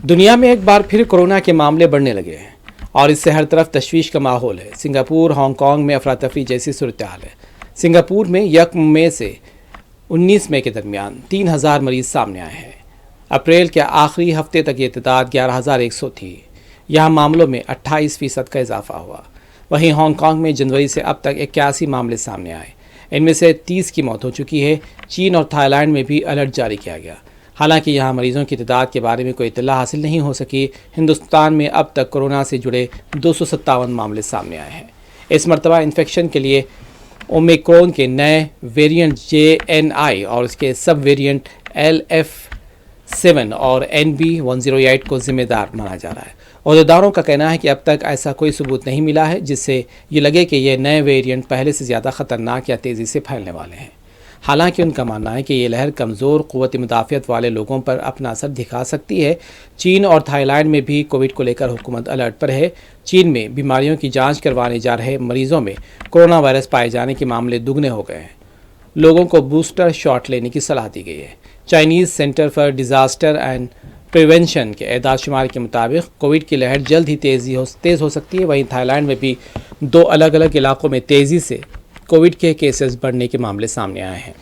دنیا میں ایک بار پھر کورونا کے معاملے بڑھنے لگے ہیں اور اس سے ہر طرف تشویش کا ماحول ہے۔ سنگاپور، ہانگ کانگ میں افراتفری جیسی صورتحال ہے۔ سنگاپور میں 1 مئی سے 19 مئی کے درمیان 3000 مریض سامنے آئے ہیں۔ اپریل کے آخری ہفتے تک یہ تعداد 11100 تھی۔ یہاں معاملوں میں 28% کا اضافہ ہوا۔ وہیں ہانگ کانگ میں جنوری سے اب تک 81 معاملے سامنے آئے، ان میں سے 30 کی موت ہو چکی ہے۔ چین اور تھائی لینڈ میں بھی الرٹ جاری کیا گیا، حالانکہ یہاں مریضوں کی تعداد کے بارے میں کوئی اطلاع حاصل نہیں ہو سکی۔ ہندوستان میں اب تک کورونا سے جڑے 257 معاملے سامنے آئے ہیں۔ اس مرتبہ انفیکشن کے لیے اومیکرون کے نئے ویریئنٹ JNI اور اس کے سب ویریئنٹ LF7 اور NB108 کو ذمہ دار مانا جا رہا ہے۔ عہدیداروں کا کہنا ہے کہ اب تک ایسا کوئی ثبوت نہیں ملا ہے جس سے یہ لگے کہ یہ نئے ویریئنٹ پہلے سے زیادہ خطرناک یا تیزی سے پھیلنے والے ہیں۔ حالانکہ ان کا ماننا ہے کہ یہ لہر کمزور قوت مدافعت والے لوگوں پر اپنا اثر دکھا سکتی ہے۔ چین اور تھائی لینڈ میں بھی کووڈ کو لے کر حکومت الرٹ پر ہے۔ چین میں بیماریوں کی جانچ کروانے جا رہے مریضوں میں کورونا وائرس پائے جانے کے معاملے دگنے ہو گئے ہیں۔ لوگوں کو بوسٹر شاٹ لینے کی صلاح دی گئی ہے۔ Chinese centre for disaster and prevention کے اعداد شمار کے مطابق کووڈ کی لہر جلد ہی تیز ہو سکتی ہے۔ وہیں تھائی لینڈ میں بھی 2 الگ الگ علاقوں میں تیزی سے کووڈ کے کیسز بڑھنے کے معاملے سامنے آئے ہیں۔